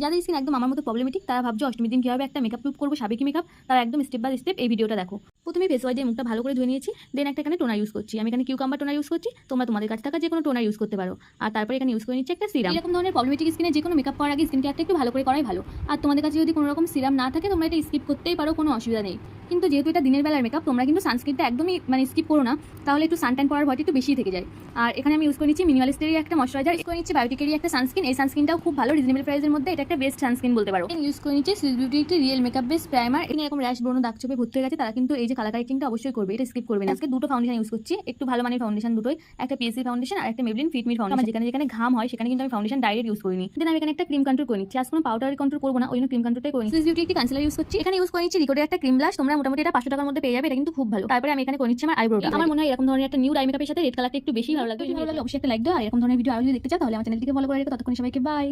যাদের স্কিন একদম আমার মতো প্রবলেমেটিক তারা ভাবছো অষ্টমীর দিন কীভাবে একটা মেকআপ লুক করবো, সাবেকি মেকআপ, তারা একদম স্টেপ বাই স্টেপ এই ভিডিওটা দেখো। প্রথমে ফেস ওয়াশ দিয়ে মুখটা ভালো করে ধুয়ে নিয়েছি, দেন একটা এখানে টোনার ইউজ করছি। আমি এখানে কিউকাম্বার টোনার ইউজ করছি, তোমরা তোমাদের কাছে থাকা যে কোনো টোনার ইউজ করতে পারো। আর তারপরে এখানে ইউজ করে নিচ্ছি একটা সিরাম। এরকম ধরনের প্রবলেমেটিক স্কিনে যে কোনো মেকআপ করার আগে স্কিন কেয়ারটা একটু ভালো করে করাই ভালো। আর তোমাদের কাছে যদি কোনো রকম সিরাম না থাকে তোমরা এটা স্কিপ করতেই পারো, কোনো অসুবিধা নেই। কিন্তু যেহেতু এটা দিনের বেলার মেকআপ, তোমরা কিন্তু সানস্ক্রিনটা একদমই স্কিপ করো না, তাহলে একটু সানট্যান পড়ার ভয়টা একটু বেশি থেকে যায়। আর এখানে আমি ইউজ করে নিচ্ছি মিনিমালিস্টেরই একটা ময়শ্চারাইজার, ইউজ করে নিচ্ছি বায়োটিকেরই একটা সানস্ক্রিন। এই সানস্ক্রিনটাও খুব ভালো, রিজনেবল প্রাইসের মধ্যে এটা একটা বেস্ট সানস্ক্রিন বলতে পারো। ইউজ করে নিচ্ছি সুইস বিউটি একটি রিয়েল মেকআপ বেস প্রাইমার। এখানে এরকম র্যাশ ব্রণ দাগ চোপে ভর্তি হয়ে গেছে, তারা কিন্তু এই যে কালার কারেক্টিংটা অবশ্যই করবে, এটা স্কিপ করবে না। আজকে দুটো ফাউন্ডেশন ইউজ করছি, একটু ভালো মানের ফাউন্ডেশন দুটোই, একটা পিএসসি ফাউন্ডেশন আর একটা মেবলিন ফিট মি ফাউন্ডেশন। যেখানে যেখানে ঘাম হয় সেখানে কিন্তু আমি ফাউন্ডেশন ডাইরেক্ট ইউজ করিনি। দেন আমি এখানে একটা ক্রিম কন্ট্রোল করে নিচ্ছি, আজ কোনো পাউডারি কন্ট্রোল করবো না, ওই জন্য ক্রিম কন্ট্রোলটাই করি। সুইস বিউটি একটি কনসিলার ইউজ করছি, এখানে ইউজ করে নিচ্ছি রিকোডের একটা ক্রিম ব্লাশ। তোমরা মোটামুটি এটা 500 টাকার মধ্যে পেয়ে যাবে, এটা কিন্তু খুব ভালো। তারপরে আমি এখানে করে নিচ্ছি আমার আইব্রোটা। আমার মনে হয় এরকম ধরনের একটা নিউ আই মেকআপের সাথে রেড কালারটা একটু বেশি ভালো লাগবে। অবশ্যই একটা লাইক দাও, আর এরকম ধরনের ভিডিও আরো যদি দেখতে চাও তাহলে আমার চ্যানেলটিকে ফলো করে রেখো। ততক্ষণ সবাইকে বাই।